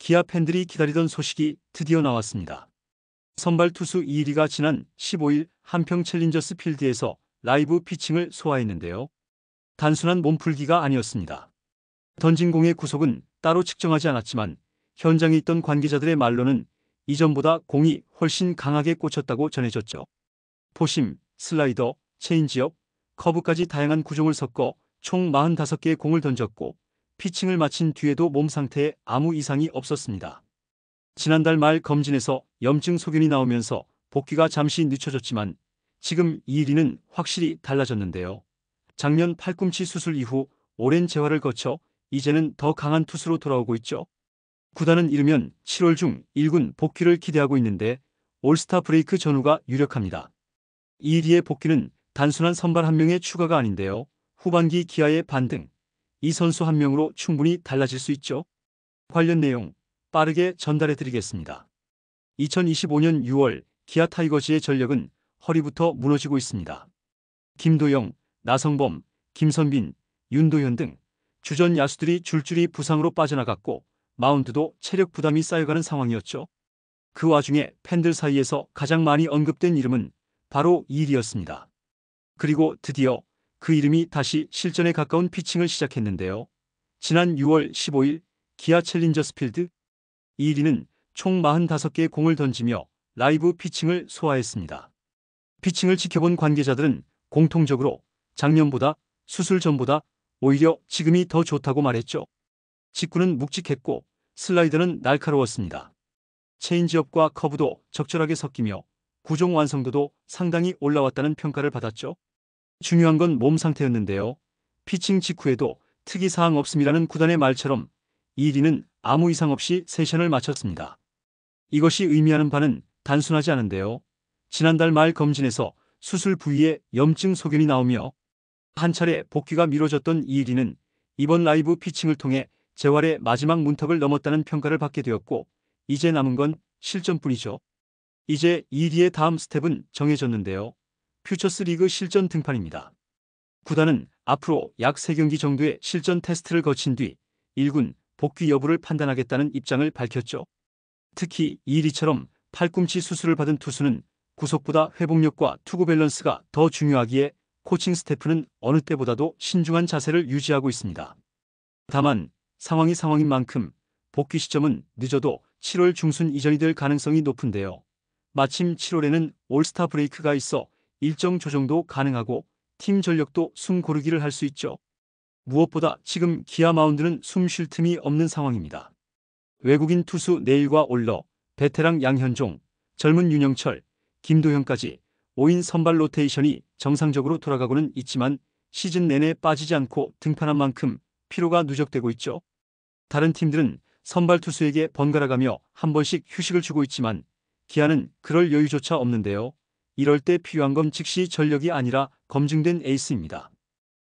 기아 팬들이 기다리던 소식이 드디어 나왔습니다. 선발 투수 이일이가 지난 15일 한평 챌린저스 필드에서 라이브 피칭을 소화했는데요. 단순한 몸풀기가 아니었습니다. 던진 공의 구속은 따로 측정하지 않았지만 현장에 있던 관계자들의 말로는 이전보다 공이 훨씬 강하게 꽂혔다고 전해졌죠. 포심, 슬라이더, 체인지업, 커브까지 다양한 구종을 섞어 총 45개의 공을 던졌고 피칭을 마친 뒤에도 몸 상태에 아무 이상이 없었습니다. 지난달 말 검진에서 염증 소견이 나오면서 복귀가 잠시 늦춰졌지만 지금 이일이는 확실히 달라졌는데요. 작년 팔꿈치 수술 이후 오랜 재활을 거쳐 이제는 더 강한 투수로 돌아오고 있죠. 구단은 이르면 7월 중 1군 복귀를 기대하고 있는데 올스타 브레이크 전후가 유력합니다. 이일이의 복귀는 단순한 선발 한 명의 추가가 아닌데요. 후반기 기아의 반등, 이 선수 한 명으로 충분히 달라질 수 있죠. 관련 내용 빠르게 전달해 드리겠습니다. 2025년 6월 기아 타이거즈의 전력은 허리부터 무너지고 있습니다. 김도영, 나성범, 김선빈, 윤도현 등 주전 야수들이 줄줄이 부상으로 빠져나갔고 마운드도 체력 부담이 쌓여가는 상황이었죠. 그 와중에 팬들 사이에서 가장 많이 언급된 이름은 바로 이일이었습니다. 그리고 드디어 그 이름이 다시 실전에 가까운 피칭을 시작했는데요. 지난 6월 15일 기아 챌린저스 필드 이일이는 총 45개의 공을 던지며 라이브 피칭을 소화했습니다. 피칭을 지켜본 관계자들은 공통적으로 작년보다 수술 전보다 오히려 지금이 더 좋다고 말했죠. 직구는 묵직했고 슬라이더는 날카로웠습니다. 체인지업과 커브도 적절하게 섞이며 구종 완성도도 상당히 올라왔다는 평가를 받았죠. 중요한 건 몸 상태였는데요. 피칭 직후에도 특이사항 없음이라는 구단의 말처럼 이일이는 아무 이상 없이 세션을 마쳤습니다. 이것이 의미하는 바는 단순하지 않은데요. 지난달 말 검진에서 수술 부위에 염증 소견이 나오며 한 차례 복귀가 미뤄졌던 이일이는 이번 라이브 피칭을 통해 재활의 마지막 문턱을 넘었다는 평가를 받게 되었고 이제 남은 건 실전뿐이죠. 이제 이일이의 다음 스텝은 정해졌는데요. 퓨처스 리그 실전 등판입니다. 구단은 앞으로 약 3경기 정도의 실전 테스트를 거친 뒤 1군 복귀 여부를 판단하겠다는 입장을 밝혔죠. 특히 이일이처럼 팔꿈치 수술을 받은 투수는 구속보다 회복력과 투구 밸런스가 더 중요하기에 코칭 스태프는 어느 때보다도 신중한 자세를 유지하고 있습니다. 다만 상황인 만큼 복귀 시점은 늦어도 7월 중순 이전이 될 가능성이 높은데요. 마침 7월에는 올스타 브레이크가 있어 일정 조정도 가능하고 팀 전력도 숨 고르기를 할 수 있죠. 무엇보다 지금 기아 마운드는 숨 쉴 틈이 없는 상황입니다. 외국인 투수 네일과 올러, 베테랑 양현종, 젊은 윤영철, 김도현까지 5인 선발 로테이션이 정상적으로 돌아가고는 있지만 시즌 내내 빠지지 않고 등판한 만큼 피로가 누적되고 있죠. 다른 팀들은 선발 투수에게 번갈아가며 한 번씩 휴식을 주고 있지만 기아는 그럴 여유조차 없는데요. 이럴 때 필요한 건 즉시 전력이 아니라 검증된 에이스입니다.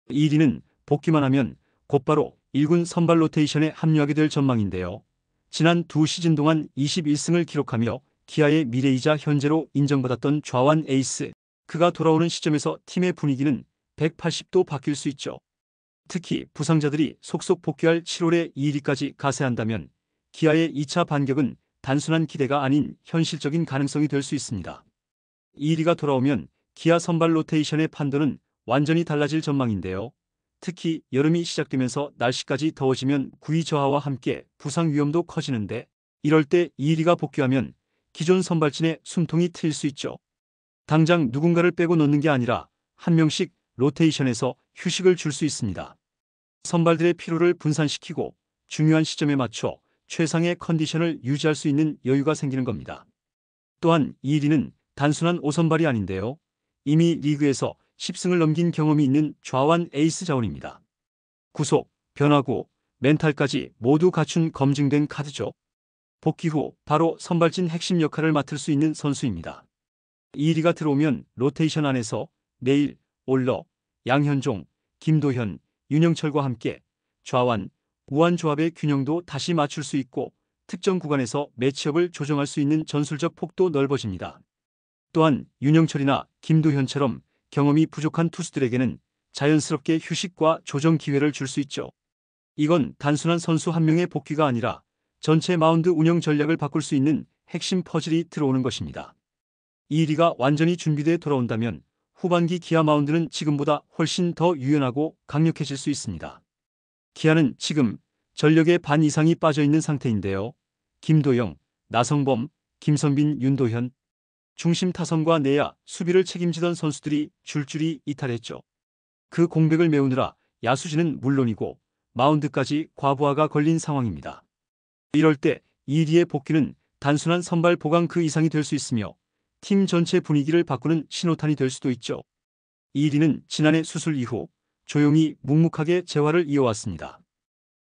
이일이는 복귀만 하면 곧바로 1군 선발 로테이션에 합류하게 될 전망인데요. 지난 두 시즌 동안 21승을 기록하며 기아의 미래이자 현재로 인정받았던 좌완 에이스, 그가 돌아오는 시점에서 팀의 분위기는 180도 바뀔 수 있죠. 특히 부상자들이 속속 복귀할 7월에 이일이까지 가세한다면 기아의 2차 반격은 단순한 기대가 아닌 현실적인 가능성이 될 수 있습니다. 이일이가 돌아오면 기아 선발 로테이션의 판도는 완전히 달라질 전망인데요. 특히 여름이 시작되면서 날씨까지 더워지면 구위 저하와 함께 부상 위험도 커지는데 이럴 때 이일이가 복귀하면 기존 선발진의 숨통이 트일 수 있죠. 당장 누군가를 빼고 넣는 게 아니라 한 명씩 로테이션에서 휴식을 줄 수 있습니다. 선발들의 피로를 분산시키고 중요한 시점에 맞춰 최상의 컨디션을 유지할 수 있는 여유가 생기는 겁니다. 또한 이일이는 단순한 5선발이 아닌데요. 이미 리그에서 10승을 넘긴 경험이 있는 좌완 에이스 자원입니다. 구속, 변화구, 멘탈까지 모두 갖춘 검증된 카드죠. 복귀 후 바로 선발진 핵심 역할을 맡을 수 있는 선수입니다. 이일이가 들어오면 로테이션 안에서 네일, 올러, 양현종, 김도현, 윤영철과 함께 좌완, 우완 조합의 균형도 다시 맞출 수 있고 특정 구간에서 매치업을 조정할 수 있는 전술적 폭도 넓어집니다. 또한 윤영철이나 김도현처럼 경험이 부족한 투수들에게는 자연스럽게 휴식과 조정 기회를 줄 수 있죠. 이건 단순한 선수 한 명의 복귀가 아니라 전체 마운드 운영 전략을 바꿀 수 있는 핵심 퍼즐이 들어오는 것입니다. 이리가 완전히 준비돼 돌아온다면 후반기 기아 마운드는 지금보다 훨씬 더 유연하고 강력해질 수 있습니다. 기아는 지금 전력의 반 이상이 빠져있는 상태인데요. 김도영, 나성범, 김선빈, 윤도현, 중심 타선과 내야, 수비를 책임지던 선수들이 줄줄이 이탈했죠. 그 공백을 메우느라 야수진은 물론이고 마운드까지 과부하가 걸린 상황입니다. 이럴 때 이리의 복귀는 단순한 선발 보강 그 이상이 될 수 있으며 팀 전체 분위기를 바꾸는 신호탄이 될 수도 있죠. 이리는 지난해 수술 이후 조용히 묵묵하게 재활을 이어왔습니다.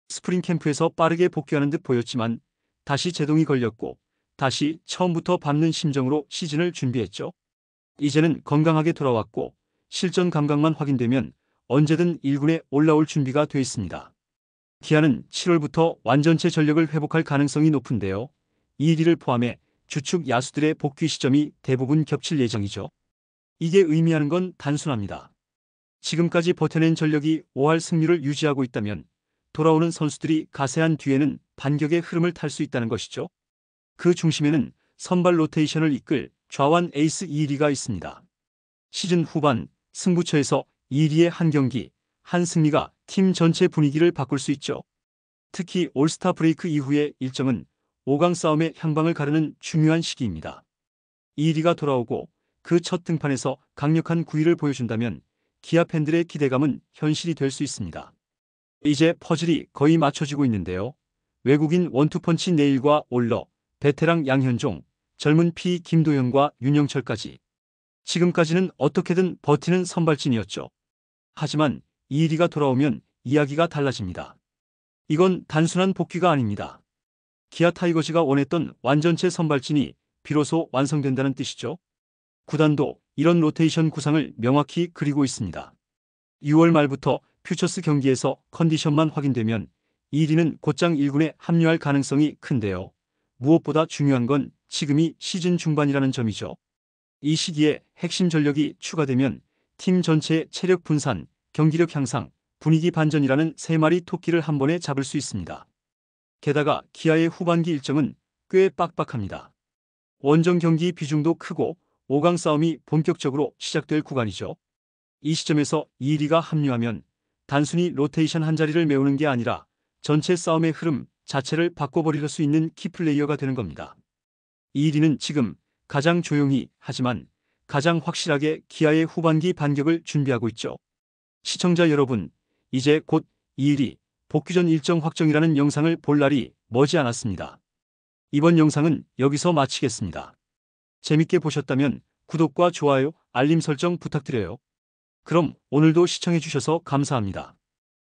스프링 캠프에서 빠르게 복귀하는 듯 보였지만 다시 제동이 걸렸고 다시 처음부터 밟는 심정으로 시즌을 준비했죠. 이제는 건강하게 돌아왔고 실전 감각만 확인되면 언제든 1군에 올라올 준비가 돼 있습니다. 기아는 7월부터 완전체 전력을 회복할 가능성이 높은데요. 이리를 포함해 주축 야수들의 복귀 시점이 대부분 겹칠 예정이죠. 이게 의미하는 건 단순합니다. 지금까지 버텨낸 전력이 5할 승률을 유지하고 있다면 돌아오는 선수들이 가세한 뒤에는 반격의 흐름을 탈 수 있다는 것이죠. 그 중심에는 선발 로테이션을 이끌 좌완 에이스 이리가 있습니다. 시즌 후반 승부처에서 이리의 한 경기, 한 승리가 팀 전체 분위기를 바꿀 수 있죠. 특히 올스타 브레이크 이후의 일정은 5강 싸움의 향방을 가르는 중요한 시기입니다. 이리가 돌아오고 그 첫 등판에서 강력한 구위를 보여준다면 기아 팬들의 기대감은 현실이 될 수 있습니다. 이제 퍼즐이 거의 맞춰지고 있는데요. 외국인 원투펀치 네일과 올러, 베테랑 양현종, 젊은 피 김도현과 윤영철까지. 지금까지는 어떻게든 버티는 선발진이었죠. 하지만 이리가 돌아오면 이야기가 달라집니다. 이건 단순한 복귀가 아닙니다. 기아 타이거즈가 원했던 완전체 선발진이 비로소 완성된다는 뜻이죠. 구단도 이런 로테이션 구상을 명확히 그리고 있습니다. 6월 말부터 퓨처스 경기에서 컨디션만 확인되면 이리는 곧장 1군에 합류할 가능성이 큰데요. 무엇보다 중요한 건 지금이 시즌 중반이라는 점이죠. 이 시기에 핵심 전력이 추가되면 팀 전체의 체력 분산, 경기력 향상, 분위기 반전이라는 세 마리 토끼를 한 번에 잡을 수 있습니다. 게다가 기아의 후반기 일정은 꽤 빡빡합니다. 원정 경기 비중도 크고 5강 싸움이 본격적으로 시작될 구간이죠. 이 시점에서 이리가 합류하면 단순히 로테이션 한 자리를 메우는 게 아니라 전체 싸움의 흐름 자체를 바꿔버릴 수 있는 키플레이어가 되는 겁니다. 이리는 지금 가장 조용히 하지만 가장 확실하게 기아의 후반기 반격을 준비하고 있죠. 시청자 여러분, 이제 곧 이리 복귀 전 일정 확정이라는 영상을 볼 날이 머지않았습니다. 이번 영상은 여기서 마치겠습니다. 재밌게 보셨다면 구독과 좋아요, 알림 설정 부탁드려요. 그럼 오늘도 시청해주셔서 감사합니다.